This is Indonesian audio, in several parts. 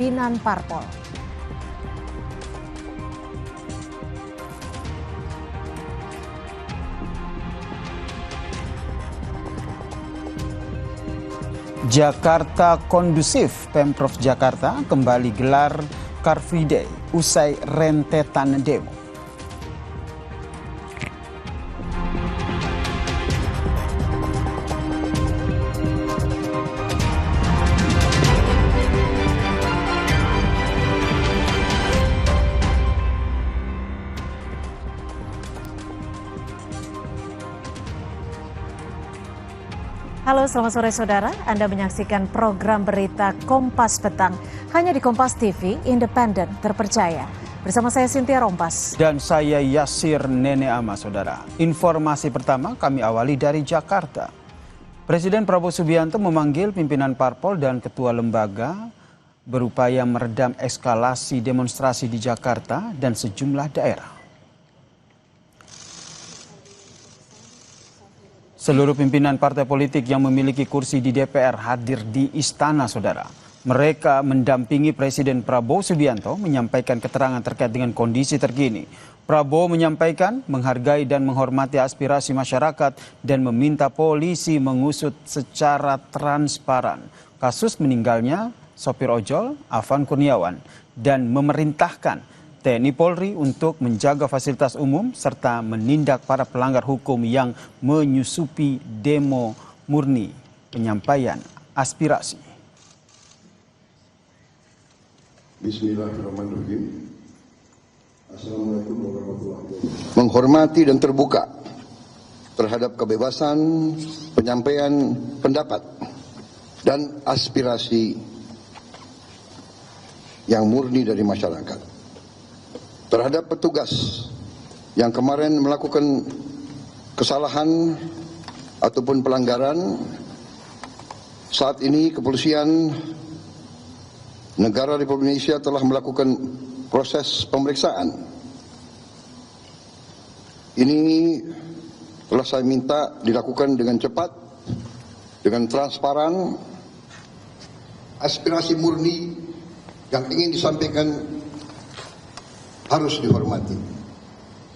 pimpinan parpol. Jakarta kondusif, Pemprov Jakarta kembali gelar Car Free Day usai rentetan demo. Halo, selamat sore saudara. Anda menyaksikan program berita Kompas Petang hanya di Kompas TV, independen, terpercaya. Bersama saya Cynthia Rompas. Dan saya Yasir Nene Ama, saudara. Informasi pertama kami awali dari Jakarta. Presiden Prabowo Subianto memanggil pimpinan parpol dan ketua lembaga berupaya meredam eskalasi demonstrasi di Jakarta dan sejumlah daerah. Seluruh pimpinan partai politik yang memiliki kursi di DPR hadir di istana, saudara. Mereka mendampingi Presiden Prabowo Subianto menyampaikan keterangan terkait dengan kondisi terkini. Prabowo menyampaikan menghargai dan menghormati aspirasi masyarakat dan meminta polisi mengusut secara transparan kasus meninggalnya sopir ojol Afan Kurniawan dan memerintahkan TNI Polri untuk menjaga fasilitas umum serta menindak para pelanggar hukum yang menyusupi demo murni penyampaian aspirasi. Bismillahirrahmanirrahim. Assalamualaikum warahmatullahi wabarakatuh. Menghormati dan terbuka terhadap kebebasan penyampaian pendapat dan aspirasi yang murni dari masyarakat. Terhadap petugas yang kemarin melakukan kesalahan ataupun pelanggaran, saat ini kepolisian negara Republik Indonesia telah melakukan proses pemeriksaan. Ini telah saya minta dilakukan dengan cepat, dengan transparan. Aspirasi murni yang ingin disampaikan harus dihormati.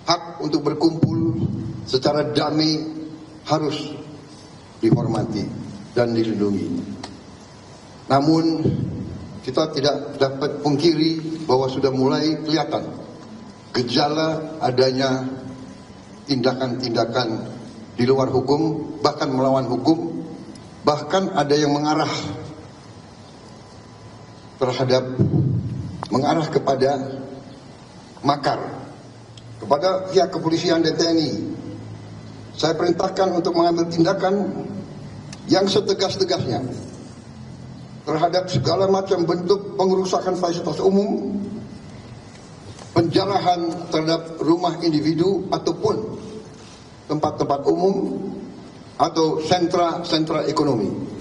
Hak untuk berkumpul secara damai harus dihormati dan dilindungi. Namun kita tidak dapat pungkiri bahwa sudah mulai kelihatan gejala adanya tindakan-tindakan di luar hukum, bahkan melawan hukum, bahkan ada yang mengarah kepada makar kepada pihak kepolisian dan TNI. Saya perintahkan untuk mengambil tindakan yang setegas-tegasnya terhadap segala macam bentuk pengerusakan fasilitas umum, penjarahan terhadap rumah individu ataupun tempat-tempat umum atau sentra-sentra ekonomi.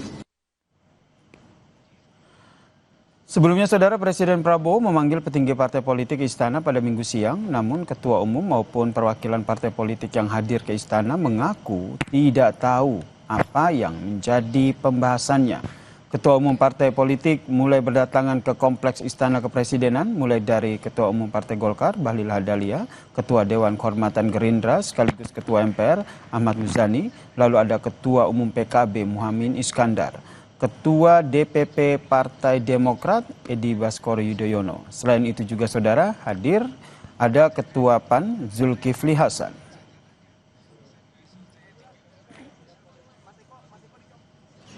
Sebelumnya, saudara, Presiden Prabowo memanggil petinggi partai politik istana pada Minggu siang, namun ketua umum maupun perwakilan partai politik yang hadir ke istana mengaku tidak tahu apa yang menjadi pembahasannya. Ketua umum partai politik mulai berdatangan ke kompleks Istana Kepresidenan, mulai dari Ketua Umum Partai Golkar, Bahlil Lahadalia, Ketua Dewan Kehormatan Gerindra sekaligus Ketua MPR, Ahmad Muzani, lalu ada Ketua Umum PKB, Muhaimin Iskandar, Ketua DPP Partai Demokrat Edi Baskoro Yudhoyono. Selain itu juga, saudara, hadir ada Ketua PAN Zulkifli Hasan.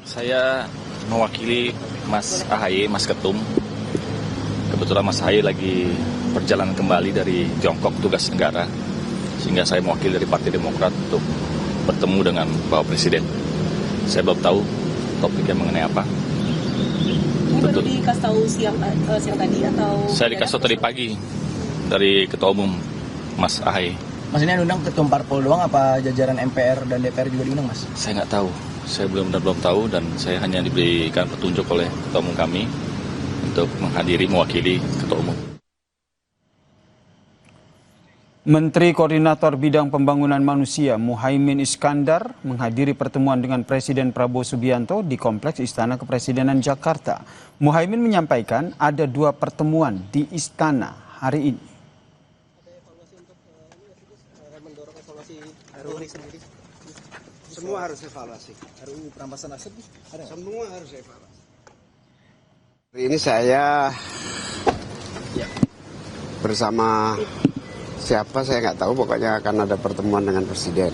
Saya mewakili Mas AHY, Mas Ketum. Kebetulan Mas AHY lagi perjalanan kembali dari Tiongkok tugas negara, sehingga saya mewakili dari Partai Demokrat untuk bertemu dengan Bapak Presiden. Saya belum tahu topiknya mengenai apa. Baru dikasih tahu siang tadi atau? Saya dikasih tahu tadi pagi dari Ketua Umum Mas AHY. Mas, ini undang ketum parpol doang apa jajaran MPR dan DPR juga diundang, Mas? Saya nggak tahu, saya belum tahu, dan saya hanya diberikan petunjuk oleh Ketua Umum kami untuk menghadiri mewakili Ketua Umum. Menteri Koordinator Bidang Pembangunan Manusia Muhaimin Iskandar menghadiri pertemuan dengan Presiden Prabowo Subianto di Kompleks Istana Kepresidenan Jakarta. Muhaimin menyampaikan ada 2 pertemuan di Istana hari ini. Semua harus evaluasi. RUU perampasan aset ada. Semua harus evaluasi. Hari ini saya bersama siapa saya nggak tahu, pokoknya akan ada pertemuan dengan Presiden.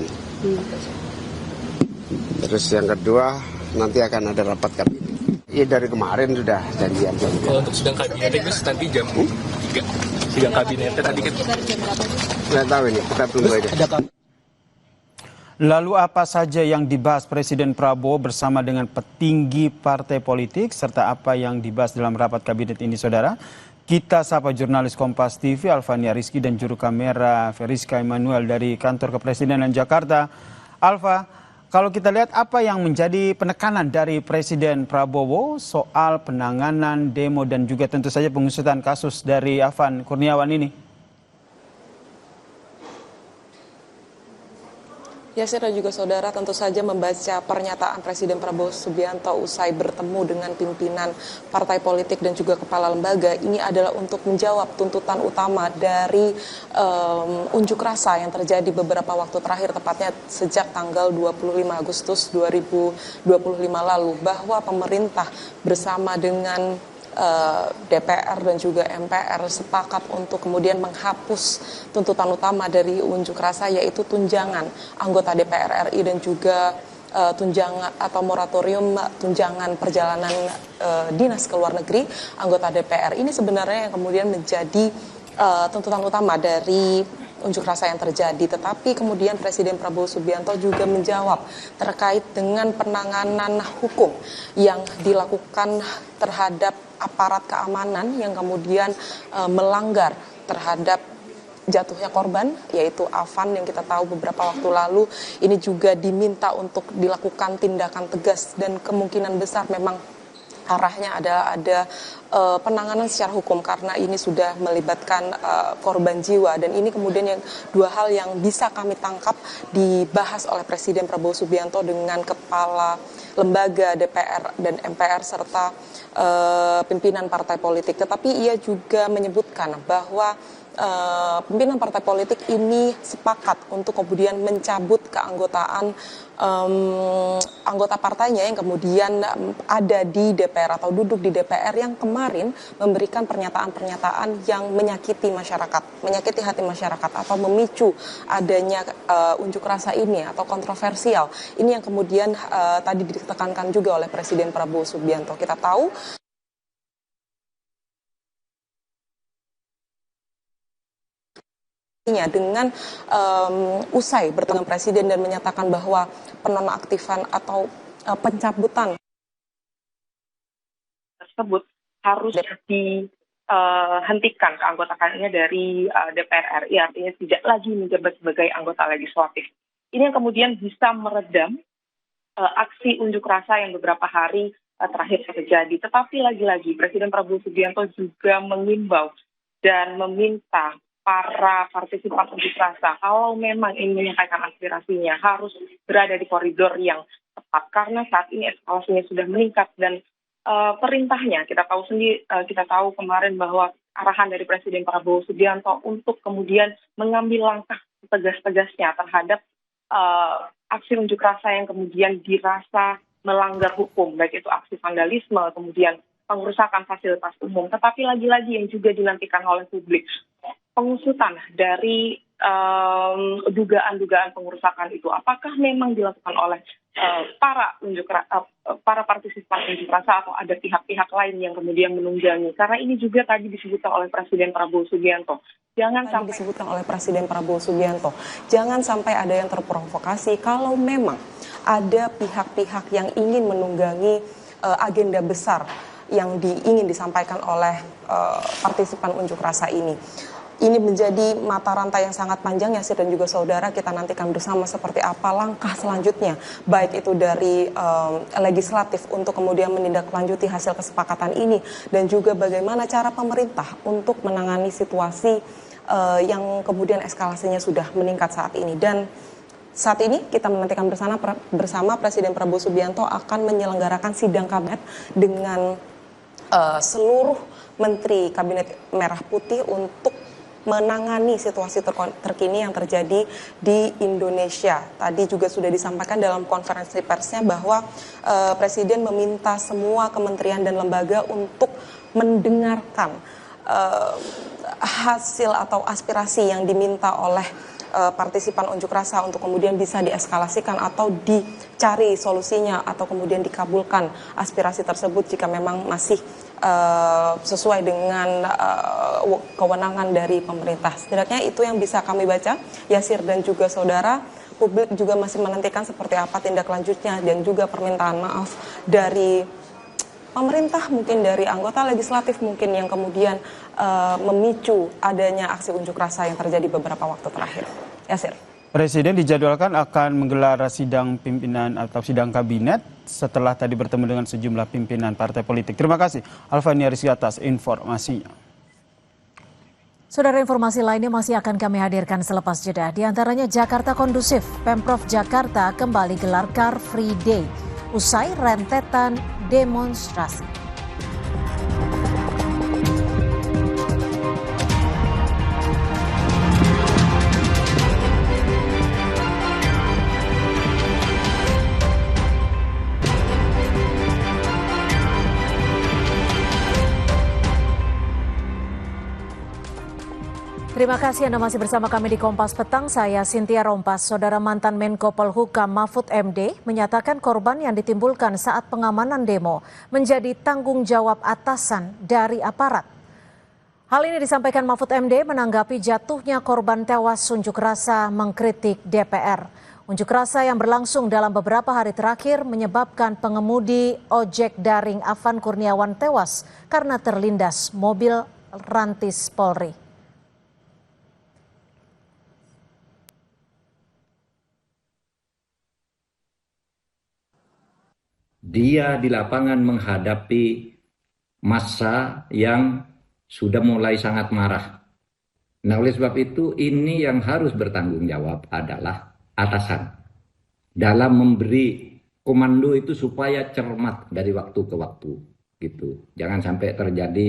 Terus yang kedua nanti akan ada rapat kabinet. Iya, dari kemarin sudah janjian. Kalau untuk sidang kabinet itu nanti jam 3. Sidang kabinetnya tadi kan Nggak tahu ini, kita tunggu aja. Lalu apa saja yang dibahas Presiden Prabowo bersama dengan petinggi partai politik serta apa yang dibahas dalam rapat kabinet ini, saudara? Kita sapa jurnalis Kompas TV Alfania Rizky dan juru kamera Feriska Emmanuel dari Kantor Kepresidenan Jakarta. Alfa, kalau kita lihat apa yang menjadi penekanan dari Presiden Prabowo soal penanganan demo dan juga tentu saja pengusutan kasus dari Afan Kurniawan ini? Yasir dan juga saudara, tentu saja membaca pernyataan Presiden Prabowo Subianto usai bertemu dengan pimpinan partai politik dan juga kepala lembaga, ini adalah untuk menjawab tuntutan utama dari unjuk rasa yang terjadi beberapa waktu terakhir, tepatnya sejak tanggal 25 Agustus 2025 lalu, bahwa pemerintah bersama dengan DPR dan juga MPR sepakat untuk kemudian menghapus tuntutan utama dari unjuk rasa, yaitu tunjangan anggota DPR RI dan juga tunjangan atau moratorium tunjangan perjalanan dinas ke luar negeri anggota DPR. Ini sebenarnya yang kemudian menjadi tuntutan utama dari unjuk rasa yang terjadi, tetapi kemudian Presiden Prabowo Subianto juga menjawab terkait dengan penanganan hukum yang dilakukan terhadap aparat keamanan yang kemudian melanggar terhadap jatuhnya korban, yaitu Afan yang kita tahu beberapa waktu lalu. Ini juga diminta untuk dilakukan tindakan tegas dan kemungkinan besar memang arahnya ada penanganan secara hukum karena ini sudah melibatkan korban jiwa, dan ini kemudian yang 2 hal yang bisa kami tangkap dibahas oleh Presiden Prabowo Subianto dengan kepala lembaga DPR dan MPR serta pimpinan partai politik. Tetapi ia juga menyebutkan bahwa pimpinan partai politik ini sepakat untuk kemudian mencabut keanggotaan anggota partainya yang kemudian ada di DPR atau duduk di DPR yang kemarin memberikan pernyataan-pernyataan yang menyakiti masyarakat, menyakiti hati masyarakat atau memicu adanya unjuk rasa ini atau kontroversial. Ini yang kemudian tadi ditekankan juga oleh Presiden Prabowo Subianto. Kita tahu dengan usai bertemu Presiden dan menyatakan bahwa penonaktifan atau pencabutan tersebut harus dihentikan keanggotaannya dari DPR RI, artinya tidak lagi menjabat sebagai anggota legislatif. Ini yang kemudian bisa meredam aksi unjuk rasa yang beberapa hari terakhir terjadi. Tetapi lagi-lagi Presiden Prabowo Subianto juga mengimbau dan meminta para partisipan unjuk rasa, kalau memang ingin menyampaikan aspirasinya, harus berada di koridor yang tepat karena saat ini eskalasinya sudah meningkat dan perintahnya kita tahu kemarin bahwa arahan dari Presiden Prabowo Subianto untuk kemudian mengambil langkah tegas-tegasnya terhadap aksi unjuk rasa yang kemudian dirasa melanggar hukum, baik itu aksi vandalisme, kemudian pengerusakan fasilitas umum, tetapi lagi-lagi yang juga dinantikan oleh publik, pengusutan dari dugaan-dugaan pengerusakan itu, apakah memang dilakukan oleh para partisipan unjuk rasa atau ada pihak-pihak lain yang kemudian menunggangi? Karena ini juga tadi disebutkan oleh Presiden Prabowo Subianto. Jangan sampai ada yang terprovokasi kalau memang ada pihak-pihak yang ingin menunggangi agenda besar yang ingin disampaikan oleh partisipan unjuk rasa ini. Ini menjadi mata rantai yang sangat panjang, Yasir dan juga saudara. Kita nantikan bersama seperti apa langkah selanjutnya, baik itu dari legislatif untuk kemudian menindaklanjuti hasil kesepakatan ini, dan juga bagaimana cara pemerintah untuk menangani situasi yang kemudian eskalasinya sudah meningkat saat ini. Dan saat ini kita menantikan bersama Presiden Prabowo Subianto akan menyelenggarakan sidang kabinet dengan seluruh Menteri Kabinet Merah Putih untuk menangani situasi terkini yang terjadi di Indonesia. Tadi juga sudah disampaikan dalam konferensi persnya bahwa Presiden meminta semua kementerian dan lembaga untuk mendengarkan hasil atau aspirasi yang diminta oleh partisipan unjuk rasa untuk kemudian bisa dieskalasikan atau dicari solusinya atau kemudian dikabulkan aspirasi tersebut jika memang masih sesuai dengan kewenangan dari pemerintah. Setidaknya itu yang bisa kami baca, Yasir dan juga saudara. Publik juga masih menantikan seperti apa tindak lanjutnya dan juga permintaan maaf dari pemerintah, mungkin dari anggota legislatif mungkin yang kemudian memicu adanya aksi unjuk rasa yang terjadi beberapa waktu terakhir. Yasir. Presiden dijadwalkan akan menggelar sidang pimpinan atau sidang kabinet setelah tadi bertemu dengan sejumlah pimpinan partai politik. Terima kasih Alfania Rizky atas informasinya. Saudara, informasi lainnya masih akan kami hadirkan selepas jeda. Di antaranya Jakarta kondusif, Pemprov Jakarta kembali gelar Car Free Day usai rentetan demonstrasi. Terima kasih Anda masih bersama kami di Kompas Petang. Saya Cynthia Rompas. Saudara mantan Menko Polhukam Mahfud MD menyatakan korban yang ditimbulkan saat pengamanan demo menjadi tanggung jawab atasan dari aparat. Hal ini disampaikan Mahfud MD menanggapi jatuhnya korban tewas unjuk rasa mengkritik DPR. Unjuk rasa yang berlangsung dalam beberapa hari terakhir menyebabkan pengemudi ojek daring Afan Kurniawan tewas karena terlindas mobil rantis Polri. Dia di lapangan menghadapi massa yang sudah mulai sangat marah. Nah, oleh sebab itu ini yang harus bertanggung jawab adalah atasan dalam memberi komando itu supaya cermat dari waktu ke waktu gitu. Jangan sampai terjadi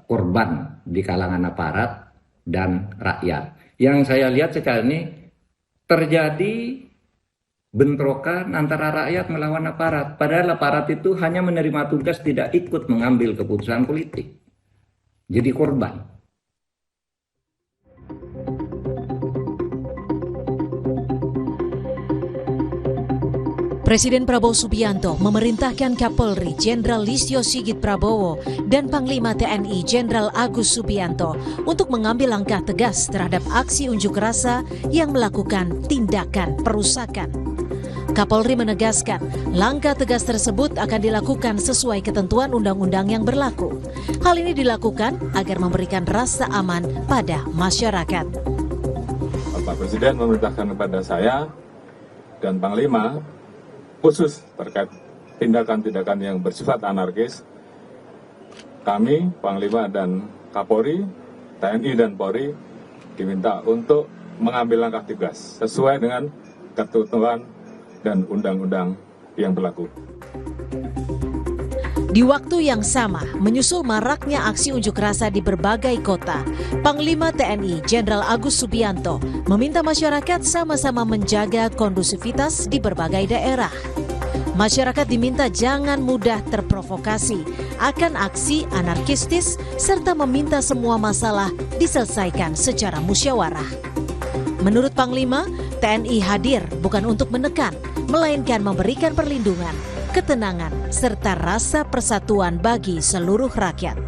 korban di kalangan aparat dan rakyat. Yang saya lihat sekarang ini terjadi bentrokan antara rakyat melawan aparat. Padahal aparat itu hanya menerima tugas, tidak ikut mengambil keputusan politik. Jadi korban. Presiden Prabowo Subianto memerintahkan Kapolri Jenderal Listio Sigit Prabowo dan Panglima TNI Jenderal Agus Subianto untuk mengambil langkah tegas terhadap aksi unjuk rasa yang melakukan tindakan perusakan. Kapolri menegaskan langkah tegas tersebut akan dilakukan sesuai ketentuan undang-undang yang berlaku. Hal ini dilakukan agar memberikan rasa aman pada masyarakat. Bapak Presiden memerintahkan kepada saya dan Panglima khusus terkait tindakan-tindakan yang bersifat anarkis, kami, Panglima dan Kapolri, TNI dan Polri diminta untuk mengambil langkah tegas sesuai dengan ketentuan dan undang-undang yang berlaku. Di waktu yang sama, menyusul maraknya aksi unjuk rasa di berbagai kota, Panglima TNI Jenderal Agus Subianto meminta masyarakat sama-sama menjaga kondusivitas di berbagai daerah. Masyarakat diminta jangan mudah terprovokasi akan aksi anarkistis serta meminta semua masalah diselesaikan secara musyawarah. Menurut Panglima, TNI hadir bukan untuk menekan, melainkan memberikan perlindungan, ketenangan, serta rasa persatuan bagi seluruh rakyat.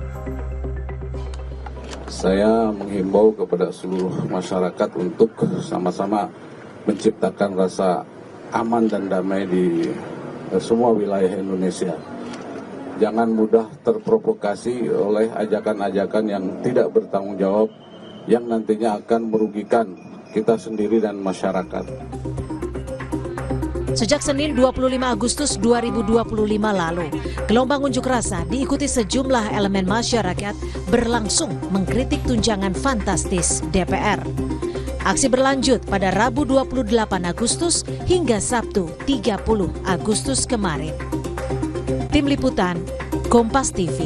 Saya menghimbau kepada seluruh masyarakat untuk sama-sama menciptakan rasa aman dan damai di semua wilayah Indonesia. Jangan mudah terprovokasi oleh ajakan-ajakan yang tidak bertanggung jawab yang nantinya akan merugikan kita sendiri dan masyarakat. Sejak Senin 25 Agustus 2025 lalu, gelombang unjuk rasa diikuti sejumlah elemen masyarakat berlangsung mengkritik tunjangan fantastis DPR. Aksi berlanjut pada Rabu 28 Agustus hingga Sabtu 30 Agustus kemarin. Tim Liputan, Kompas TV.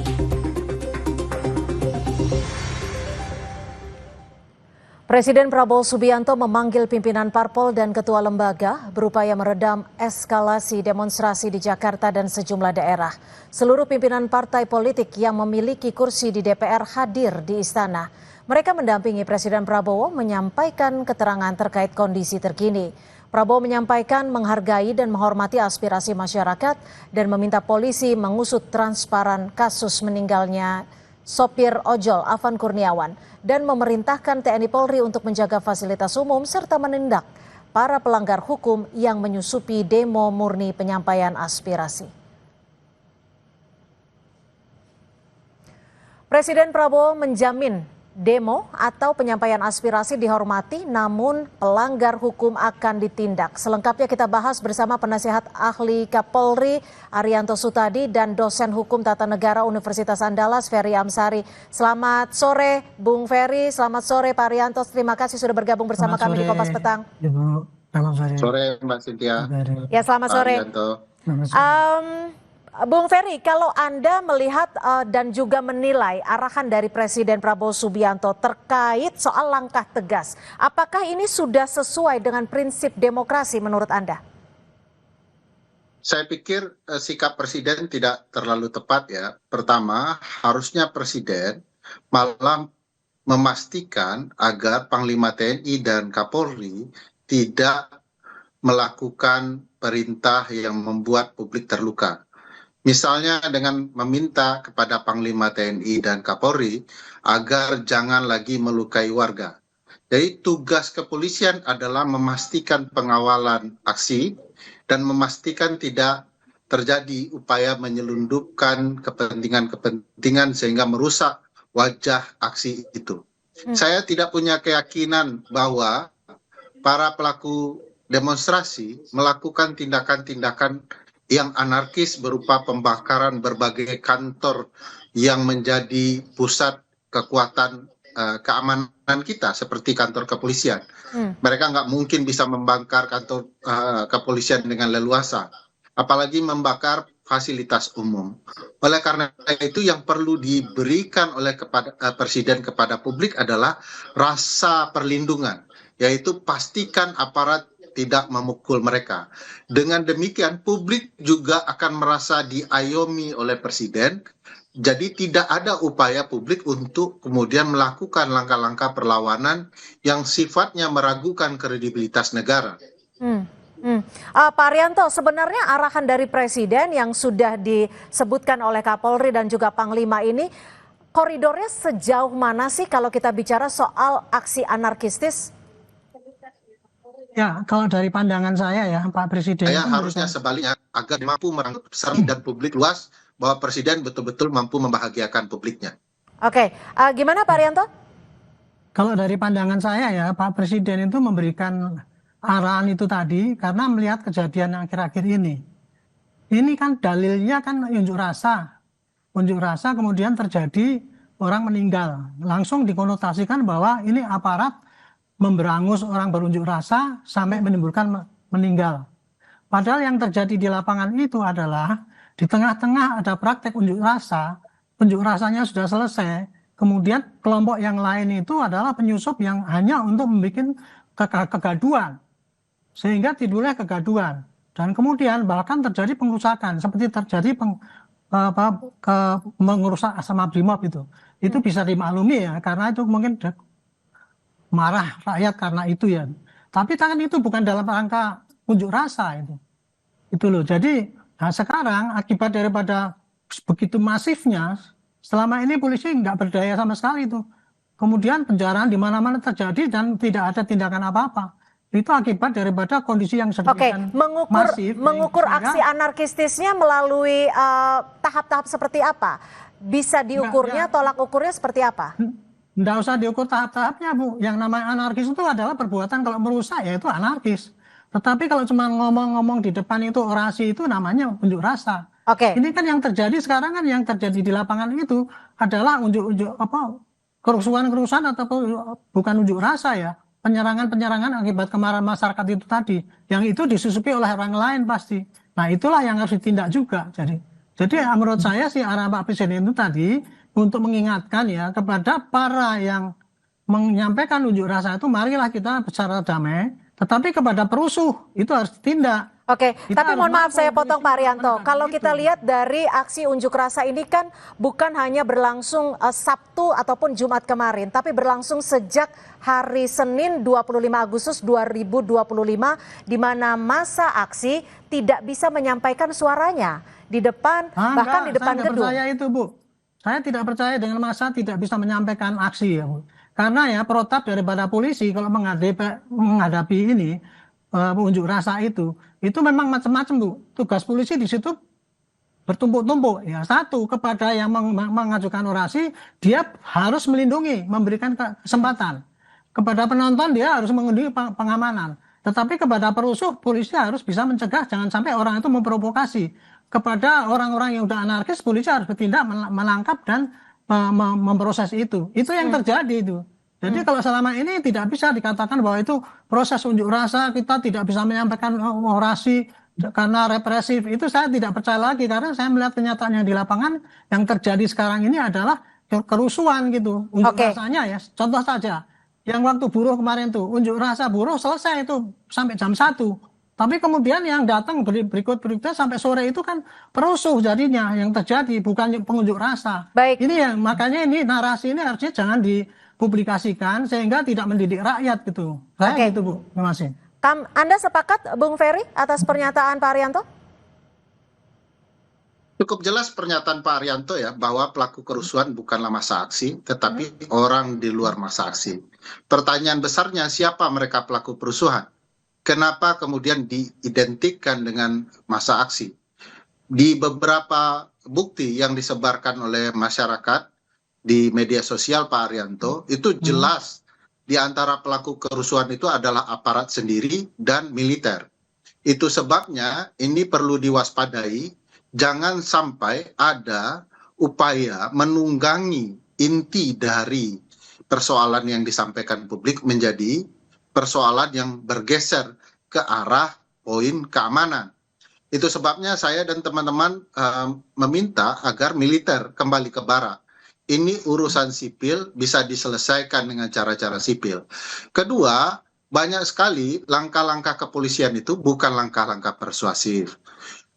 Presiden Prabowo Subianto memanggil pimpinan parpol dan ketua lembaga berupaya meredam eskalasi demonstrasi di Jakarta dan sejumlah daerah. Seluruh pimpinan partai politik yang memiliki kursi di DPR hadir di istana. Mereka mendampingi Presiden Prabowo menyampaikan keterangan terkait kondisi terkini. Prabowo menyampaikan menghargai dan menghormati aspirasi masyarakat dan meminta polisi mengusut transparan kasus meninggalnya sopir ojol Afan Kurniawan dan memerintahkan TNI Polri untuk menjaga fasilitas umum serta menindak para pelanggar hukum yang menyusupi demo murni penyampaian aspirasi. Presiden Prabowo menjamin demo atau penyampaian aspirasi dihormati, namun pelanggar hukum akan ditindak. Selengkapnya kita bahas bersama penasihat ahli Kapolri Arianto Sutadi dan dosen hukum tata negara Universitas Andalas Ferry Amsari. Selamat sore Bung Ferry, selamat sore Pak Arianto. Terima kasih sudah bergabung bersama kami di Kompas Petang. Ibu, selamat sore. Sore Mbak Cynthia. Ya, selamat sore. Bung Ferry, kalau Anda melihat dan juga menilai arahan dari Presiden Prabowo Subianto terkait soal langkah tegas, apakah ini sudah sesuai dengan prinsip demokrasi menurut Anda? Saya pikir sikap Presiden tidak terlalu tepat ya. Pertama, harusnya Presiden malah memastikan agar Panglima TNI dan Kapolri tidak melakukan perintah yang membuat publik terluka. Misalnya dengan meminta kepada Panglima TNI dan Kapolri agar jangan lagi melukai warga. Jadi tugas kepolisian adalah memastikan pengawalan aksi dan memastikan tidak terjadi upaya menyelundupkan kepentingan-kepentingan sehingga merusak wajah aksi itu. Saya tidak punya keyakinan bahwa para pelaku demonstrasi melakukan tindakan-tindakan yang anarkis berupa pembakaran berbagai kantor yang menjadi pusat kekuatan keamanan kita seperti kantor kepolisian. Mereka nggak mungkin bisa membakar kantor kepolisian dengan leluasa, apalagi membakar fasilitas umum. Oleh karena itu yang perlu diberikan oleh Presiden kepada publik adalah rasa perlindungan, yaitu pastikan aparat tidak memukul mereka. Dengan demikian publik juga akan merasa diayomi oleh Presiden. Jadi tidak ada upaya publik untuk kemudian melakukan langkah-langkah perlawanan yang sifatnya meragukan kredibilitas negara. Pak Arianto, sebenarnya arahan dari Presiden yang sudah disebutkan oleh Kapolri dan juga Panglima ini, koridornya sejauh mana sih kalau kita bicara soal aksi anarkistis? Ya, kalau dari pandangan saya ya, Pak Presiden. Saya harusnya sebaliknya agar mampu merangkul besar dan publik luas bahwa Presiden betul-betul mampu membahagiakan publiknya. Oke, gimana Pak Arianto? Kalau dari pandangan saya ya, Pak Presiden itu memberikan arahan itu tadi karena melihat kejadian akhir-akhir ini. Ini kan dalilnya kan unjuk rasa kemudian terjadi orang meninggal. Langsung dikonotasikan bahwa ini aparat memberangus orang berunjuk rasa sampai menimbulkan meninggal. Padahal yang terjadi di lapangan itu adalah di tengah-tengah ada praktek unjuk rasanya sudah selesai, kemudian kelompok yang lain itu adalah penyusup yang hanya untuk membuat kegaduhan, sehingga timbulnya kegaduhan. Dan kemudian bahkan terjadi pengerusakan, seperti terjadi mengerusak Asama Brimob itu bisa dimaklumi ya, karena itu mungkin marah rakyat karena itu ya. Tapi kan itu bukan dalam rangka unjuk rasa itu loh. Jadi sekarang akibat daripada begitu masifnya, selama ini polisi nggak berdaya sama sekali itu. Kemudian penjaraan di mana-mana terjadi dan tidak ada tindakan apa-apa. Itu akibat daripada kondisi yang sedemikian masif. Mengukur aksi anarkistisnya melalui tahap-tahap seperti apa? Bisa diukurnya, tolak ukurnya seperti apa? Nggak usah diukur tahap-tahapnya, Bu. Yang namanya anarkis itu adalah perbuatan kalau merusak, ya itu anarkis. Tetapi kalau cuma ngomong-ngomong di depan itu orasi itu namanya unjuk rasa. Oke. Ini kan yang terjadi sekarang kan yang terjadi di lapangan itu adalah unjuk kerusuhan-kerusuhan ataupun bukan unjuk rasa ya. Penyerangan-penyerangan akibat kemarahan masyarakat itu tadi. Yang itu disusupi oleh orang lain pasti. Nah itulah yang harus ditindak juga. Jadi menurut saya sih arah Pak Presiden itu tadi untuk mengingatkan ya kepada para yang menyampaikan unjuk rasa itu marilah kita secara damai. Tetapi kepada perusuh itu harus ditindak. Oke, tapi mohon maaf saya potong Pak Arianto. Kalau kita lihat dari aksi unjuk rasa ini kan bukan hanya berlangsung Sabtu ataupun Jumat kemarin, tapi berlangsung sejak hari Senin 25 Agustus 2025 di mana massa aksi tidak bisa menyampaikan suaranya di depan bahkan di depan gedung. Saya tidak percaya itu, Bu. Saya tidak percaya dengan massa tidak bisa menyampaikan aksi ya, Bu. Karena ya protap daripada polisi kalau menghadapi ini unjuk rasa itu memang macam-macam, Bu. Tugas polisi di situ bertumpuk-tumpuk. Ya, satu, kepada yang mengajukan orasi, dia harus melindungi, memberikan kesempatan. Kepada penonton, dia harus mengundi pengamanan. Tetapi kepada perusuh, polisi harus bisa mencegah, jangan sampai orang itu memprovokasi. Kepada orang-orang yang sudah anarkis, polisi harus bertindak, menangkap dan memproses itu. Itu yang terjadi itu. Jadi kalau selama ini tidak bisa dikatakan bahwa itu proses unjuk rasa, kita tidak bisa menyampaikan orasi karena represif. Itu saya tidak percaya lagi karena saya melihat kenyataan yang di lapangan yang terjadi sekarang ini adalah kerusuhan gitu. Unjuk rasanya ya, contoh saja. Yang waktu buruh kemarin tuh, unjuk rasa buruh selesai itu sampai jam 1. Tapi kemudian yang datang berikut-berikutnya sampai sore itu kan perusuh jadinya yang terjadi, bukan pengunjuk rasa. Baik. Ini yang makanya ini narasi ini harusnya jangan dipublikasikan sehingga tidak mendidik rakyat gitu. Saya gitu, Bu. Terima kasih. Anda sepakat, Bung Ferry, atas pernyataan Pak Arianto? Cukup jelas pernyataan Pak Arianto ya, bahwa pelaku kerusuhan bukanlah massa aksi, tetapi orang di luar massa aksi. Pertanyaan besarnya, siapa mereka pelaku kerusuhan? Kenapa kemudian diidentikan dengan massa aksi? Di beberapa bukti yang disebarkan oleh masyarakat di media sosial Pak Arianto, itu jelas di antara pelaku kerusuhan itu adalah aparat sendiri dan militer. Itu sebabnya ini perlu diwaspadai, jangan sampai ada upaya menunggangi inti dari persoalan yang disampaikan publik menjadi persoalan yang bergeser ke arah poin keamanan. Itu sebabnya saya dan teman-teman meminta agar militer kembali ke barak. Ini urusan sipil bisa diselesaikan dengan cara-cara sipil. Kedua, banyak sekali langkah-langkah kepolisian itu bukan langkah-langkah persuasif.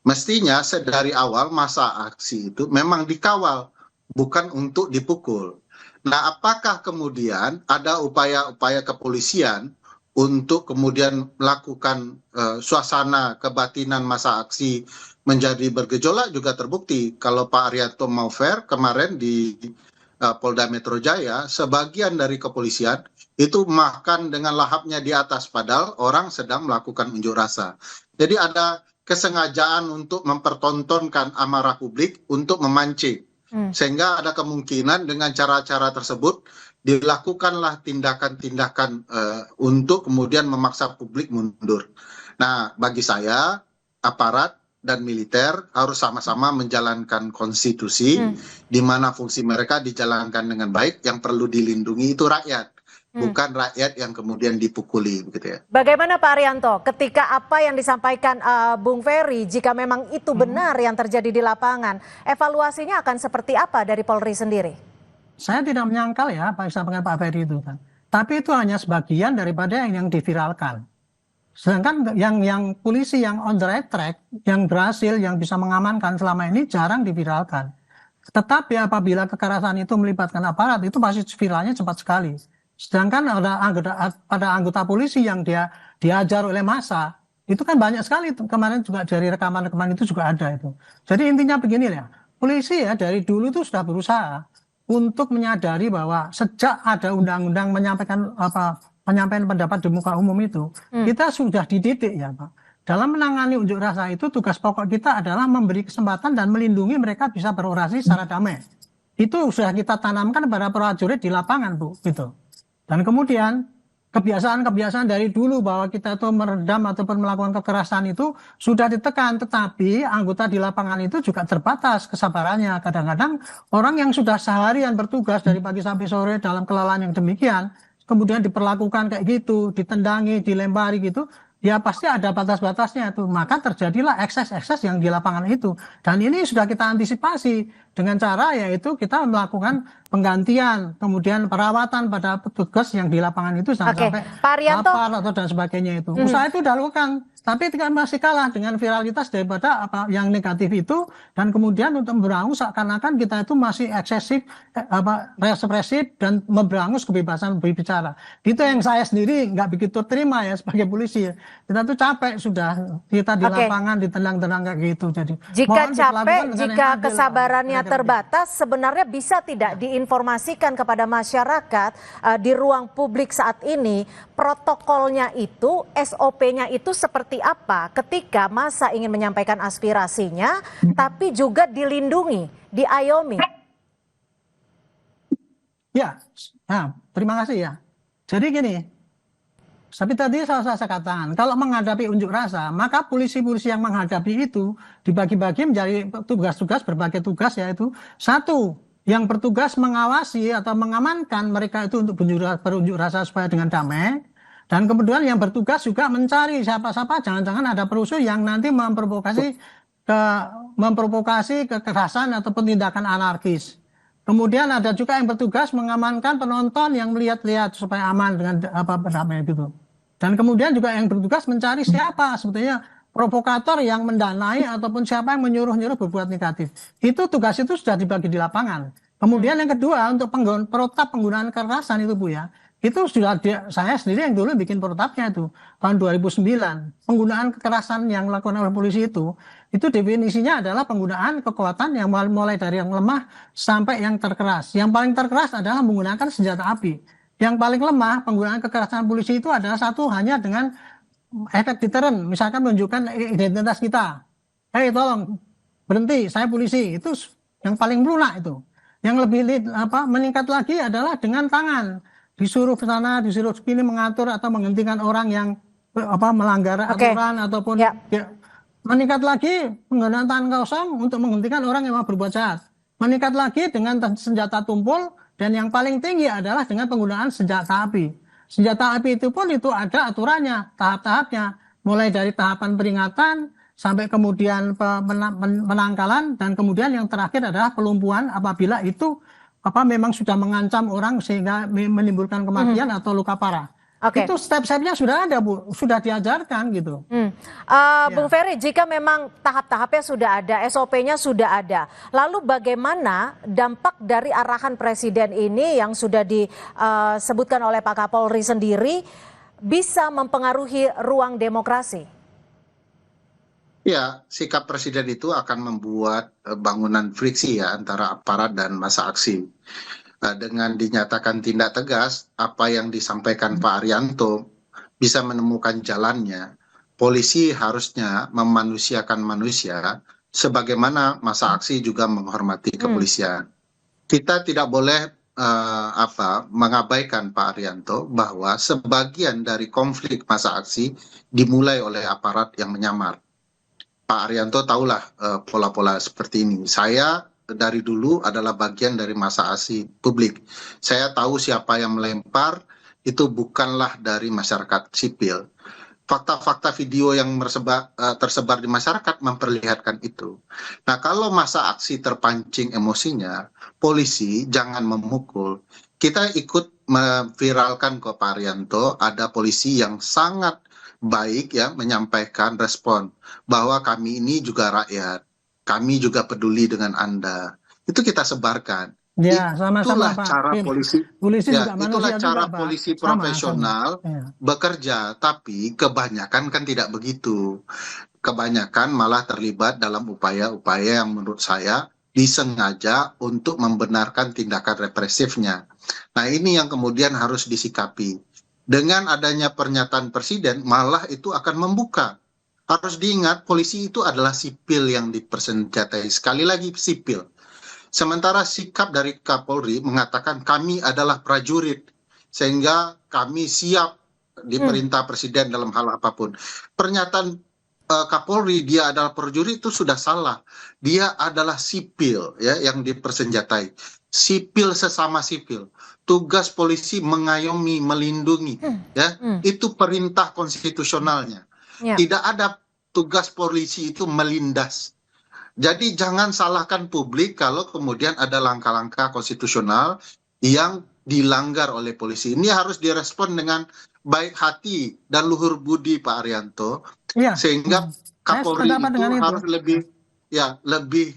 Mestinya dari awal masa aksi itu memang dikawal, bukan untuk dipukul. Nah, apakah kemudian ada upaya-upaya kepolisian untuk kemudian melakukan suasana kebatinan masa aksi menjadi bergejolak juga terbukti. Kalau Pak Arianto mau fair, kemarin di Polda Metro Jaya, sebagian dari kepolisian itu makan dengan lahapnya di atas, padahal orang sedang melakukan unjuk rasa. Jadi ada kesengajaan untuk mempertontonkan amarah publik untuk memancing. Sehingga ada kemungkinan dengan cara-cara tersebut dilakukanlah tindakan-tindakan untuk kemudian memaksa publik mundur. Nah, bagi saya, aparat dan militer harus sama-sama menjalankan konstitusi, di mana fungsi mereka dijalankan dengan baik. Yang perlu dilindungi itu rakyat, bukan rakyat yang kemudian dipukuli, begitu ya. Bagaimana Pak Arianto, ketika apa yang disampaikan Bung Ferry, jika memang itu benar yang terjadi di lapangan, evaluasinya akan seperti apa dari Polri sendiri? Saya tidak menyangkal ya apa yang disampaikan Pak Ferry itu kan. Tapi itu hanya sebagian daripada yang diviralkan. Sedangkan yang polisi yang on the right track, yang berhasil, yang bisa mengamankan selama ini jarang diviralkan. Tetapi apabila kekerasan itu melibatkan aparat, itu pasti viralnya cepat sekali. Sedangkan ada anggota polisi yang dia diajar oleh massa, itu kan banyak sekali. Kemarin juga dari rekaman-rekaman itu juga ada itu. Jadi intinya begini ya, polisi ya dari dulu itu sudah berusaha untuk menyadari bahwa sejak ada undang-undang penyampaian pendapat di muka umum itu, kita sudah dididik ya Pak. Dalam menangani unjuk rasa itu tugas pokok kita adalah memberi kesempatan dan melindungi mereka bisa berorasi secara damai. Itu sudah kita tanamkan pada prajurit di lapangan, Bu, gitu. Dan kemudian kebiasaan-kebiasaan dari dulu bahwa kita itu meredam ataupun melakukan kekerasan itu sudah ditekan, tetapi anggota di lapangan itu juga terbatas kesabarannya. Kadang-kadang orang yang sudah seharian bertugas dari pagi sampai sore dalam kelelahan yang demikian, kemudian diperlakukan kayak gitu, ditendangi, dilempari gitu, ya pasti ada batas-batasnya itu. Maka terjadilah ekses-ekses yang di lapangan itu. Dan ini sudah kita antisipasi dengan cara yaitu kita melakukan penggantian, kemudian perawatan pada petugas yang di lapangan itu jangan sampai Pak Arianto, lapar atau dan sebagainya itu. Usaha itu dilakukan, tapi masih kalah dengan viralitas daripada apa yang negatif itu, dan kemudian untuk memberangus seakan-akan kita itu masih eksesif, represif dan memberangus kebebasan berbicara. Itu yang saya sendiri nggak begitu terima ya sebagai polisi. Kita tuh capek sudah kita di lapangan ditendang-tendang kayak gitu. Jadi jika capek, jika kesabarannya terbatas, sebenarnya bisa tidak diinformasikan kepada masyarakat di ruang publik saat ini protokolnya itu, SOP-nya itu seperti apa ketika massa ingin menyampaikan aspirasinya, tapi juga dilindungi, diayomi. Ya, terima kasih ya. Jadi gini, tapi tadi saya katakan, kalau menghadapi unjuk rasa, maka polisi-polisi yang menghadapi itu dibagi-bagi menjadi tugas-tugas, berbagai tugas, yaitu satu, yang bertugas mengawasi atau mengamankan mereka itu untuk berunjuk rasa supaya dengan damai. Dan kemudian yang bertugas juga mencari siapa-siapa, jangan-jangan ada perusuh yang nanti memprovokasi kekerasan ataupun tindakan anarkis. Kemudian ada juga yang bertugas mengamankan penonton yang melihat-lihat supaya aman dengan berdamai gitu. Dan kemudian juga yang bertugas mencari siapa sebetulnya provokator yang mendanai ataupun siapa yang menyuruh-nyuruh berbuat negatif. Itu tugas itu sudah dibagi di lapangan. Kemudian yang kedua untuk protap penggunaan kekerasan itu Bu ya. Itu sudah saya sendiri yang dulu bikin protapnya itu tahun 2009. Penggunaan kekerasan yang dilakukan oleh polisi itu definisinya adalah penggunaan kekuatan yang mulai dari yang lemah sampai yang terkeras. Yang paling terkeras adalah menggunakan senjata api. Yang paling lemah penggunaan kekerasan polisi itu adalah satu hanya dengan efek deteren, misalkan menunjukkan identitas kita. Tolong berhenti, saya polisi. Itu yang paling lunak itu. Yang lebih meningkat lagi adalah dengan tangan. Disuruh ke sana, disuruh sini mengatur atau menghentikan orang yang melanggar aturan ataupun meningkat lagi penggunaan tangan kosong untuk menghentikan orang yang mau berbuat jahat. Meningkat lagi dengan senjata tumpul. Dan yang paling tinggi adalah dengan penggunaan senjata api. Senjata api itu pun itu ada aturannya, tahap-tahapnya. Mulai dari tahapan peringatan sampai kemudian penangkalan dan kemudian yang terakhir adalah pelumpuhan apabila itu memang sudah mengancam orang sehingga menimbulkan kematian atau luka parah. Itu step-stepnya sudah ada Bu, sudah diajarkan gitu. Bung Ferry, jika memang tahap-tahapnya sudah ada, SOP-nya sudah ada, lalu bagaimana dampak dari arahan Presiden ini yang sudah disebutkan oleh Pak Kapolri sendiri bisa mempengaruhi ruang demokrasi? Ya, sikap Presiden itu akan membuat bangunan friksi ya antara aparat dan massa aksi. Dengan dinyatakan tindak tegas, apa yang disampaikan Pak Arianto bisa menemukan jalannya. Polisi harusnya memanusiakan manusia, sebagaimana massa aksi juga menghormati kepolisian. Kita tidak boleh mengabaikan Pak Arianto bahwa sebagian dari konflik massa aksi dimulai oleh aparat yang menyamar. Pak Arianto tahulah pola-pola seperti ini. Saya dari dulu adalah bagian dari massa aksi publik. Saya tahu siapa yang melempar, itu bukanlah dari masyarakat sipil. Fakta-fakta video yang tersebar di masyarakat memperlihatkan itu. Nah, kalau massa aksi terpancing emosinya, polisi jangan memukul. Kita ikut memviralkan ke Pak Arianto, ada polisi yang sangat baik ya menyampaikan respon bahwa kami ini juga rakyat. Kami juga peduli dengan Anda. Itu kita sebarkan. Ya, sama-sama, itulah cara polisi ya, itulah cara juga, polisi profesional bekerja. Tapi kebanyakan kan tidak begitu. Kebanyakan malah terlibat dalam upaya-upaya yang menurut saya disengaja untuk membenarkan tindakan represifnya. Nah, ini yang kemudian harus disikapi. Dengan adanya pernyataan Presiden, malah itu akan membuka. Harus diingat, polisi itu adalah sipil yang dipersenjatai. Sekali lagi, sipil. Sementara sikap dari Kapolri mengatakan kami adalah prajurit. Sehingga kami siap diperintah presiden dalam hal apapun. Pernyataan Kapolri dia adalah perjuri itu sudah salah. Dia adalah sipil ya yang dipersenjatai. Sipil sesama sipil. Tugas polisi mengayomi, melindungi ya. Itu perintah konstitusionalnya. Tidak ada tugas polisi itu melindas. Jadi jangan salahkan publik kalau kemudian ada langkah-langkah konstitusional yang dilanggar oleh polisi. Ini harus direspon dengan baik hati dan luhur budi, Pak Arianto, sehingga Kapolri itu harus lebih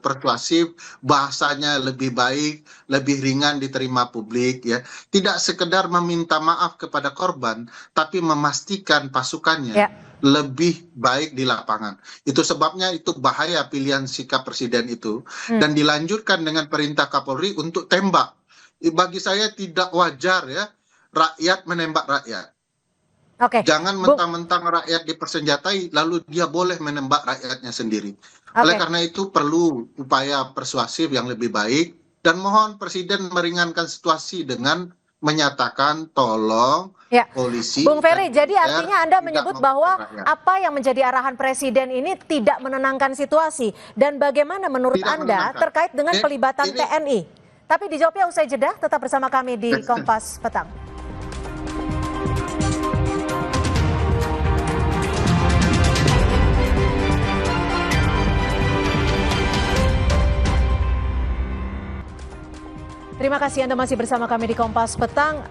persuasif, bahasanya lebih baik, lebih ringan diterima publik ya. Tidak sekedar meminta maaf kepada korban, tapi memastikan pasukannya lebih baik di lapangan. Itu sebabnya itu bahaya pilihan sikap presiden itu, dan dilanjutkan dengan perintah Kapolri untuk tembak. Bagi saya tidak wajar ya rakyat menembak rakyat. Jangan mentang-mentang rakyat dipersenjatai lalu dia boleh menembak rakyatnya sendiri. Oleh karena itu perlu upaya persuasif yang lebih baik, dan mohon presiden meringankan situasi dengan menyatakan tolong polisi. Bung Ferry, jadi artinya Anda menyebut bahwa apa yang menjadi arahan presiden ini tidak menenangkan situasi, dan bagaimana menurut Anda terkait dengan pelibatan TNI? Tapi dijawabnya usai jeda, tetap bersama kami di Kompas Petang. Terima kasih Anda masih bersama kami di Kompas Petang.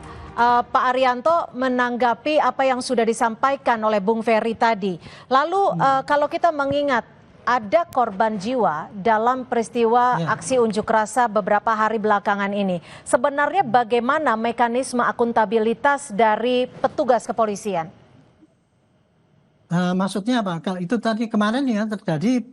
Pak Arianto menanggapi apa yang sudah disampaikan oleh Bung Ferry tadi. Lalu kalau kita mengingat ada korban jiwa dalam peristiwa aksi unjuk rasa beberapa hari belakangan ini. Sebenarnya bagaimana mekanisme akuntabilitas dari petugas kepolisian? Maksudnya apa? Kalau itu tadi kemarin ya terjadi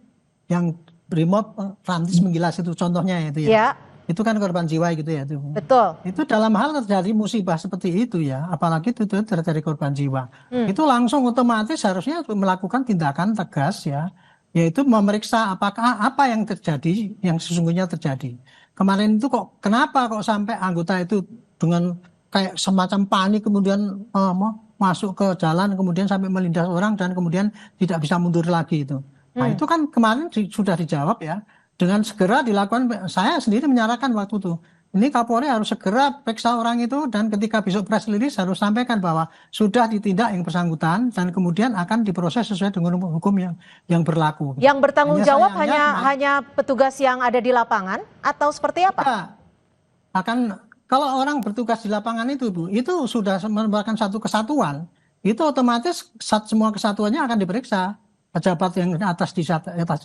yang Brimob Rantis menggilas itu contohnya itu ya. Itu kan korban jiwa gitu ya. Itu. Betul. Itu dalam hal terjadi musibah seperti itu ya, apalagi itu terjadi korban jiwa. Itu langsung otomatis harusnya melakukan tindakan tegas ya, yaitu memeriksa apakah apa yang terjadi, yang sesungguhnya terjadi. Kemarin itu kenapa kok sampai anggota itu dengan kayak semacam panik kemudian masuk ke jalan, kemudian sampai melindas orang dan kemudian tidak bisa mundur lagi itu. Nah itu kan kemarin sudah dijawab ya. Dengan segera dilakukan, saya sendiri menyarankan waktu itu, ini Kapolri harus segera periksa orang itu, dan ketika besok press release harus sampaikan bahwa sudah ditindak yang bersangkutan dan kemudian akan diproses sesuai dengan hukum yang berlaku. Yang bertanggung jawab hanya petugas yang ada di lapangan atau seperti apa? Akan kalau orang bertugas di lapangan itu Bu, itu sudah merupakan satu kesatuan, itu otomatis semua kesatuannya akan diperiksa. Pejabat yang atas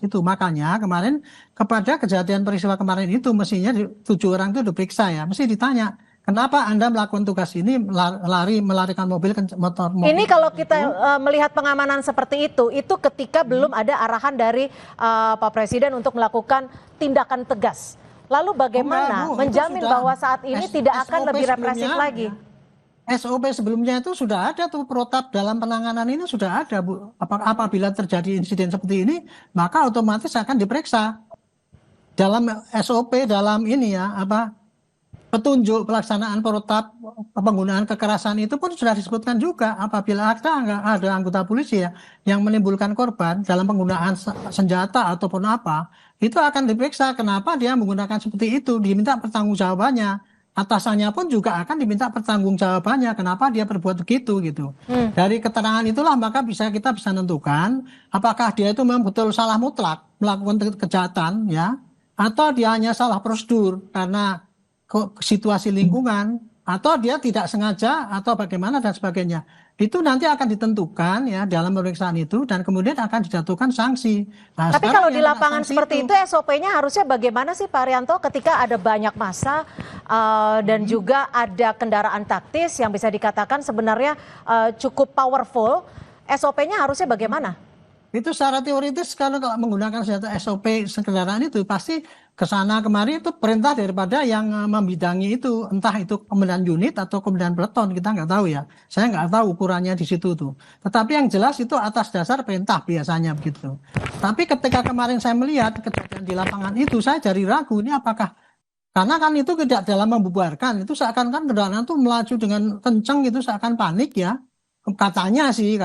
itu. Makanya kemarin kepada kejadian peristiwa kemarin itu mestinya 7 orang itu diperiksa ya, mesti ditanya kenapa Anda melakukan tugas ini, melarikan motor. Ini kalau kita melihat pengamanan seperti itu ketika belum ada arahan dari Pak Presiden untuk melakukan tindakan tegas. Lalu bagaimana menjamin bahwa saat ini tidak akan lebih represif lagi? SOP sebelumnya itu sudah ada tuh, protap dalam penanganan ini sudah ada Bu. Apabila terjadi insiden seperti ini, maka otomatis akan diperiksa. Dalam SOP, dalam ini ya, petunjuk pelaksanaan protap penggunaan kekerasan itu pun sudah disebutkan juga. Apabila ada anggota polisi ya yang menimbulkan korban dalam penggunaan senjata ataupun apa, itu akan diperiksa kenapa dia menggunakan seperti itu, diminta pertanggungjawabannya. Atasannya pun juga akan diminta pertanggungjawabannya kenapa dia berbuat begitu gitu. Dari keterangan itulah maka kita bisa menentukan apakah dia itu memang betul salah mutlak melakukan kejahatan ya, atau dia hanya salah prosedur karena situasi lingkungan, atau dia tidak sengaja atau bagaimana dan sebagainya. Itu nanti akan ditentukan ya dalam pemeriksaan itu, dan kemudian akan dijatuhkan sanksi. Nah, tapi kalau di lapangan seperti itu SOP-nya harusnya bagaimana sih Pak Arianto ketika ada banyak massa dan juga ada kendaraan taktis yang bisa dikatakan sebenarnya cukup powerful, SOP-nya harusnya bagaimana? Itu secara teoritis kalau menggunakan senjata SOP kendaraan itu pasti kesana kemari itu perintah daripada yang membidangi itu, entah itu komandan unit atau komandan peleton, kita nggak tahu ya. Saya nggak tahu ukurannya di situ tuh. Tetapi yang jelas itu atas dasar perintah biasanya begitu. Tapi ketika kemarin saya melihat kejadian di lapangan itu, saya jadi ragu ini apakah karena kan itu tidak dalam membubarkan, itu seakan-akan kendaraan itu melaju dengan kencang gitu, seakan panik ya. katanya sih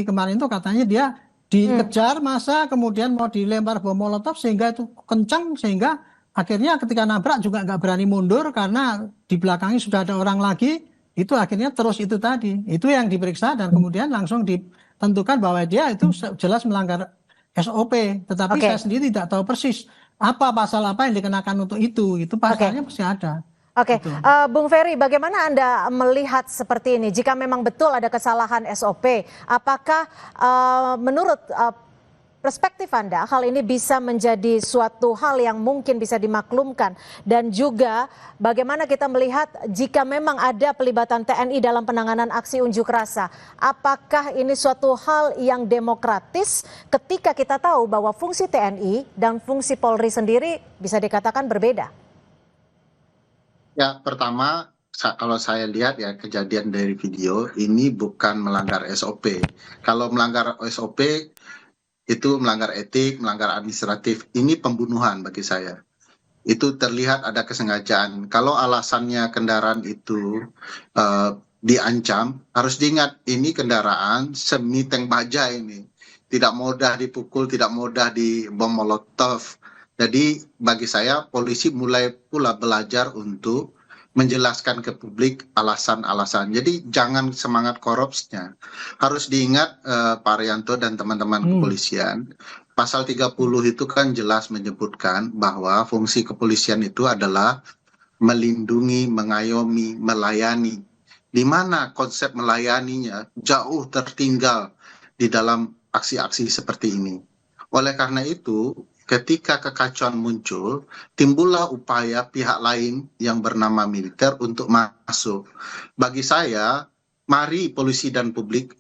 kemarin tuh katanya dia dikejar massa, kemudian mau dilempar bom molotov sehingga itu kencang, sehingga akhirnya ketika nabrak juga nggak berani mundur karena di belakangnya sudah ada orang lagi. Itu akhirnya terus itu tadi, itu yang diperiksa dan kemudian langsung ditentukan bahwa dia itu jelas melanggar SOP. Tetapi saya sendiri tidak tahu persis apa pasal apa yang dikenakan untuk itu pasalnya pasti ada. Oke, Bung Ferry, bagaimana Anda melihat seperti ini? Jika memang betul ada kesalahan SOP, apakah menurut perspektif Anda hal ini bisa menjadi suatu hal yang mungkin bisa dimaklumkan? Dan juga bagaimana kita melihat jika memang ada pelibatan TNI dalam penanganan aksi unjuk rasa? Apakah ini suatu hal yang demokratis ketika kita tahu bahwa fungsi TNI dan fungsi Polri sendiri bisa dikatakan berbeda? Ya, pertama kalau saya lihat ya kejadian dari video ini bukan melanggar SOP. Kalau melanggar SOP itu melanggar etik, melanggar administratif. Ini pembunuhan bagi saya. Itu terlihat ada kesengajaan. Kalau alasannya kendaraan itu diancam, harus diingat ini kendaraan semi tank baja ini. Tidak mudah dipukul, tidak mudah di bom molotov. Jadi bagi saya polisi mulai pula belajar untuk menjelaskan ke publik alasan-alasan. Jadi jangan semangat korupsnya. Harus diingat Pak Arianto dan teman-teman kepolisian, pasal 30 itu kan jelas menyebutkan bahwa fungsi kepolisian itu adalah melindungi, mengayomi, melayani. Di mana konsep melayaninya jauh tertinggal di dalam aksi-aksi seperti ini. Oleh karena itu, ketika kekacauan muncul, timbullah upaya pihak lain yang bernama militer untuk masuk. Bagi saya, mari polisi dan publik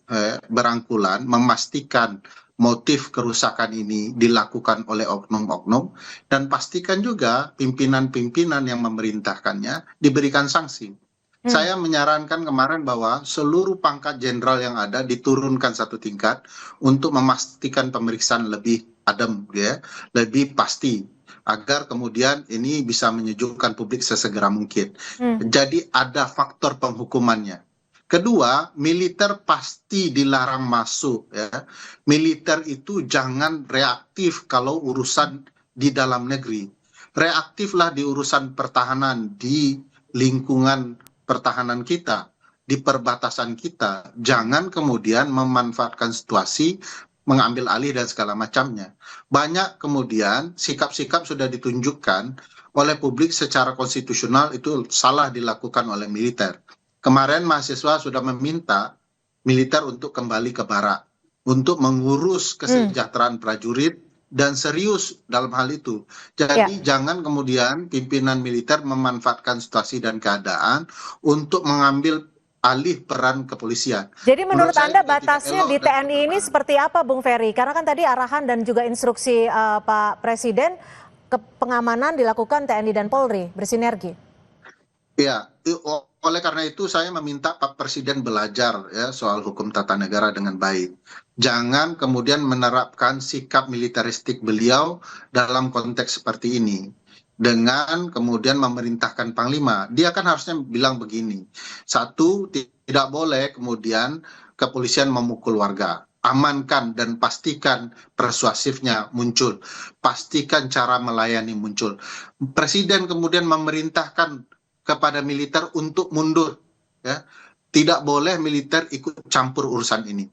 berangkulan memastikan motif kerusakan ini dilakukan oleh oknum-oknum, dan pastikan juga pimpinan-pimpinan yang memerintahkannya diberikan sanksi. Saya menyarankan kemarin bahwa seluruh pangkat jenderal yang ada diturunkan satu tingkat untuk memastikan pemeriksaan lebih adem, ya, lebih pasti, agar kemudian ini bisa menyejukkan publik sesegera mungkin. Jadi ada faktor penghukumannya. Kedua, militer pasti dilarang masuk, ya. Militer itu jangan reaktif kalau urusan di dalam negeri. Reaktiflah di urusan pertahanan, di lingkungan pertahanan kita, di perbatasan kita. Jangan kemudian memanfaatkan situasi, mengambil alih dan segala macamnya. Banyak kemudian sikap-sikap sudah ditunjukkan oleh publik secara konstitusional itu salah dilakukan oleh militer. Kemarin mahasiswa sudah meminta militer untuk kembali ke barak, untuk mengurus kesejahteraan prajurit dan serius dalam hal itu. Jadi jangan kemudian pimpinan militer memanfaatkan situasi dan keadaan untuk mengambil alih peran kepolisian. Jadi menurut Anda batasnya di TNI ini seperti apa, Bung Ferry? Karena kan tadi arahan dan juga instruksi Pak Presiden ke pengamanan dilakukan TNI dan Polri bersinergi. Ya, oleh karena itu saya meminta Pak Presiden belajar ya soal hukum tata negara dengan baik. Jangan kemudian menerapkan sikap militeristik beliau dalam konteks seperti ini. Dengan kemudian memerintahkan Panglima, dia kan harusnya bilang begini. Satu, tidak boleh kemudian kepolisian memukul warga. Amankan dan pastikan persuasifnya muncul. Pastikan cara melayani muncul. Presiden kemudian memerintahkan kepada militer untuk mundur. Ya. Tidak boleh militer ikut campur urusan ini.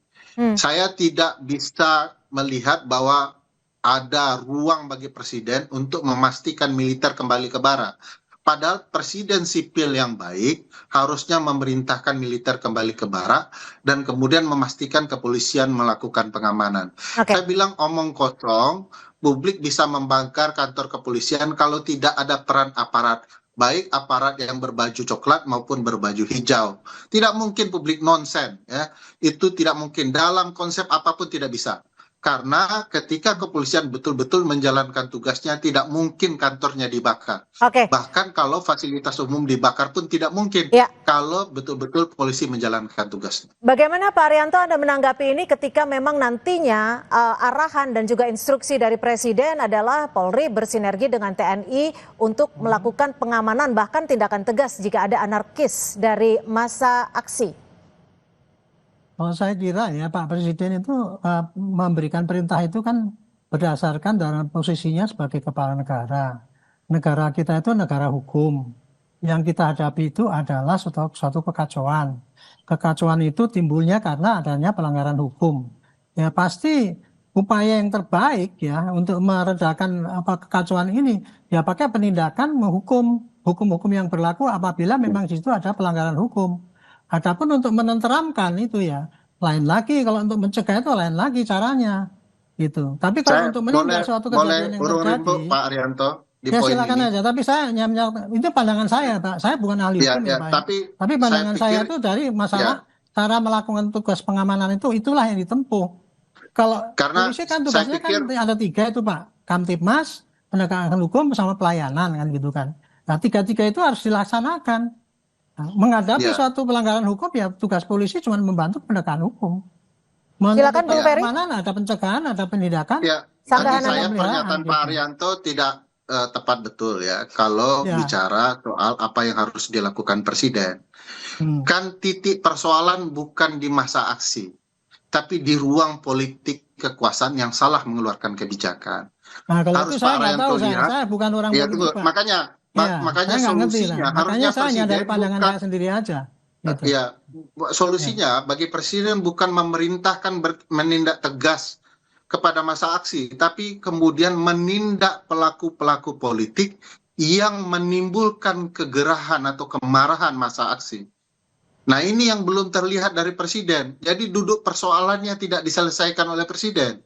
Saya tidak bisa melihat bahwa ada ruang bagi presiden untuk memastikan militer kembali ke barak. Padahal presiden sipil yang baik harusnya memerintahkan militer kembali ke barak dan kemudian memastikan kepolisian melakukan pengamanan. Saya bilang omong kosong, publik bisa membangkar kantor kepolisian kalau tidak ada peran aparat. Baik aparat yang berbaju coklat maupun berbaju hijau. Tidak mungkin publik nonsen, ya. Itu tidak mungkin. Dalam konsep apapun tidak bisa. Karena ketika kepolisian betul-betul menjalankan tugasnya, tidak mungkin kantornya dibakar. Bahkan kalau fasilitas umum dibakar pun tidak mungkin. Kalau betul-betul polisi menjalankan tugasnya. Bagaimana Pak Arianto Anda menanggapi ini ketika memang nantinya arahan dan juga instruksi dari Presiden adalah Polri bersinergi dengan TNI untuk melakukan pengamanan bahkan tindakan tegas jika ada anarkis dari massa aksi? Kalau saya kira ya Pak Presiden itu memberikan perintah itu kan berdasarkan dalam posisinya sebagai kepala negara. Negara kita itu negara hukum. Yang kita hadapi itu adalah suatu kekacauan. Kekacauan itu timbulnya karena adanya pelanggaran hukum. Ya pasti upaya yang terbaik ya untuk meredakan kekacauan ini ya pakai penindakan hukum-hukum yang berlaku apabila memang di situ ada pelanggaran hukum. Adapun untuk menenteramkan itu ya lain lagi, kalau untuk mencegah itu lain lagi caranya gitu. Tapi kalau untuk menindak suatu kejadian yang terjadi, Pak Arianto, di ya poin silakan ini. aja. Tapi saya itu pandangan saya, Pak. Saya bukan ahli hukum ya, Pak. Tapi pandangan saya itu dari masalah cara melakukan tugas pengamanan itulah yang ditempuh. Kalau polisi kan tugasnya kan ada 3 itu, Pak. Kamtibmas, penegakan hukum sama pelayanan kan gitu kan. Nah 3 itu harus dilaksanakan. Nah, menghadapi suatu pelanggaran hukum ya tugas polisi cuma membantu penegakan hukum. Silakan Bung Ferry. Ada pencegahan, ada penindakan. Ya, tadi saya pernyataan Pak Arianto tidak tepat betul ya. Kalau bicara soal apa yang harus dilakukan Presiden. Kan titik persoalan bukan di masa aksi, tapi di ruang politik kekuasaan yang salah mengeluarkan kebijakan. Nah, kalau harus itu saya nggak tahu, lihat, saya bukan orang politik, Pak. Makanya solusinya harusnya saya hanya dari pandangan saya sendiri aja. Gitu. Ya, solusinya bagi Presiden bukan memerintahkan menindak tegas kepada masa aksi, tapi kemudian menindak pelaku-pelaku politik yang menimbulkan kegerahan atau kemarahan masa aksi. Nah ini yang belum terlihat dari Presiden. Jadi duduk persoalannya tidak diselesaikan oleh Presiden.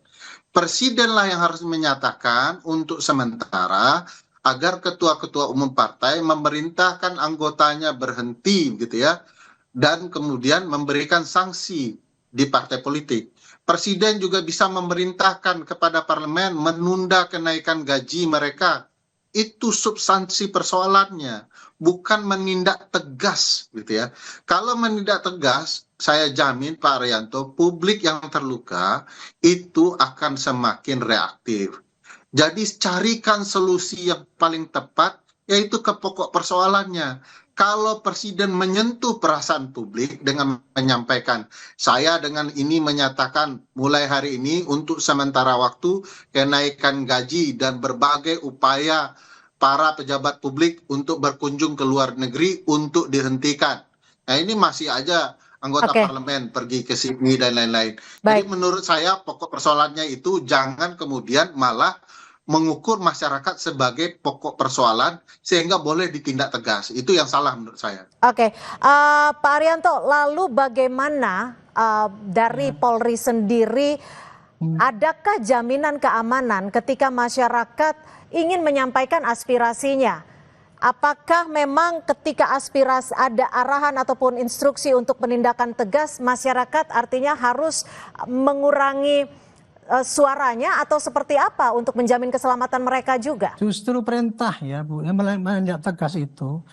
Presidenlah yang harus menyatakan untuk sementara agar ketua-ketua umum partai memerintahkan anggotanya berhenti gitu ya. Dan kemudian memberikan sanksi di partai politik. Presiden juga bisa memerintahkan kepada parlemen menunda kenaikan gaji mereka. Itu substansi persoalannya, bukan menindak tegas gitu ya. Kalau menindak tegas, saya jamin Pak Arianto, publik yang terluka itu akan semakin reaktif. Jadi carikan solusi yang paling tepat, yaitu ke pokok persoalannya. Kalau Presiden menyentuh perasaan publik dengan menyampaikan, saya dengan ini menyatakan mulai hari ini untuk sementara waktu kenaikan gaji dan berbagai upaya para pejabat publik untuk berkunjung ke luar negeri untuk dihentikan. Nah ini masih aja anggota parlemen pergi ke sini dan lain-lain. Jadi menurut saya pokok persoalannya itu jangan kemudian malah mengukur masyarakat sebagai pokok persoalan sehingga boleh ditindak tegas. Itu yang salah menurut saya. Pak Arianto, lalu bagaimana dari Polri sendiri, adakah jaminan keamanan ketika masyarakat ingin menyampaikan aspirasinya? Apakah memang ketika aspirasi ada arahan ataupun instruksi untuk penindakan tegas, masyarakat artinya harus mengurangi suaranya atau seperti apa untuk menjamin keselamatan mereka juga? Justru perintah ya Bu, yang menindak tegas itu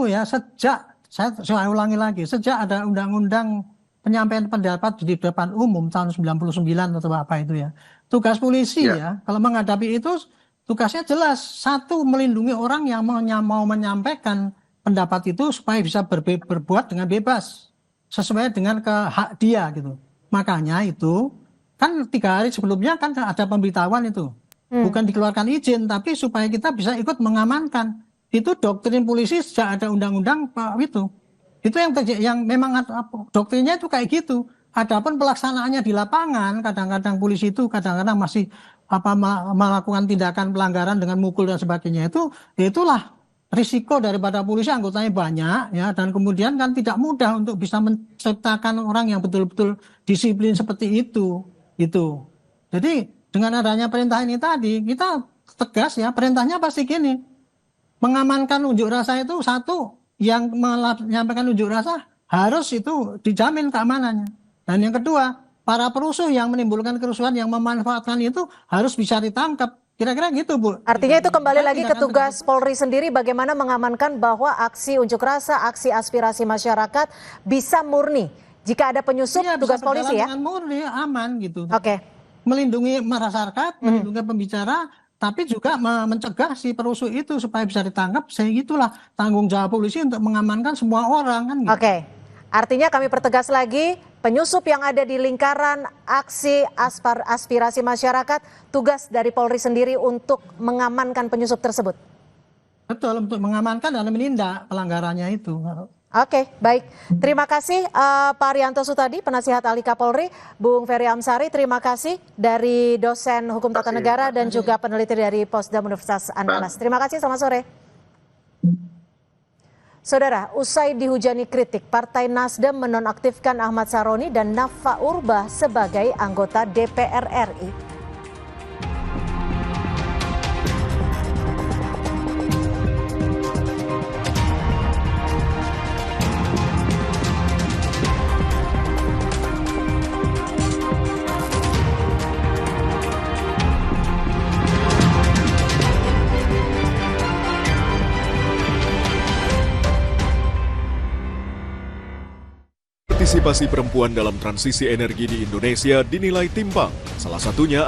ya sejak, saya ulangi lagi, sejak ada undang-undang penyampaian pendapat di depan umum tahun 99 atau apa itu ya. Tugas polisi ya, kalau menghadapi itu tugasnya jelas. Satu, melindungi orang yang mau menyampaikan pendapat itu supaya bisa berbuat dengan bebas. Sesuai dengan hak dia gitu. Makanya itu, kan 3 hari sebelumnya kan ada pemberitahuan itu. Bukan dikeluarkan izin, tapi supaya kita bisa ikut mengamankan. Itu doktrin polisi sejak ada undang-undang itu. Itu yang memang doktrinnya itu kayak gitu. Adapun pelaksanaannya di lapangan, kadang-kadang polisi itu kadang-kadang masih melakukan tindakan pelanggaran dengan mukul dan sebagainya itu, itulah risiko daripada polisi, anggotanya banyak ya, dan kemudian kan tidak mudah untuk bisa menciptakan orang yang betul-betul disiplin seperti itu. Jadi dengan adanya perintah ini tadi kita tegas ya, perintahnya pasti gini, mengamankan unjuk rasa itu satu, yang menyampaikan unjuk rasa harus itu dijamin keamanannya, dan yang kedua para perusuh yang menimbulkan kerusuhan yang memanfaatkan itu harus bisa ditangkap. Kira-kira gitu Bu. Artinya itu kembali lagi ke tugas Polri sendiri bagaimana mengamankan bahwa aksi unjuk rasa, aksi aspirasi masyarakat bisa murni. Jika ada penyusup, tugas polisi ya? Dengan murni, aman gitu. Melindungi masyarakat, melindungi pembicara, tapi juga mencegah si perusuh itu supaya bisa ditangkap. Sehingga itulah tanggung jawab polisi untuk mengamankan semua orang kan gitu. Artinya kami pertegas lagi, penyusup yang ada di lingkaran aksi aspirasi masyarakat, tugas dari Polri sendiri untuk mengamankan penyusup tersebut. Betul, untuk mengamankan dan menindak pelanggarannya itu. Oke, baik. Terima kasih Pak Arianto Sutadi, penasihat ahli Kapolri, Bung Ferry Amsari, terima kasih dari dosen Hukum Tata Negara dan juga peneliti dari Posdam Universitas Andalas. Terima kasih, selamat sore. Saudara, usai dihujani kritik, Partai Nasdem menonaktifkan Ahmad Saroni dan Nafa Urbah sebagai anggota DPR RI. Partisipasi perempuan dalam transisi energi di Indonesia dinilai timpang. Salah satunya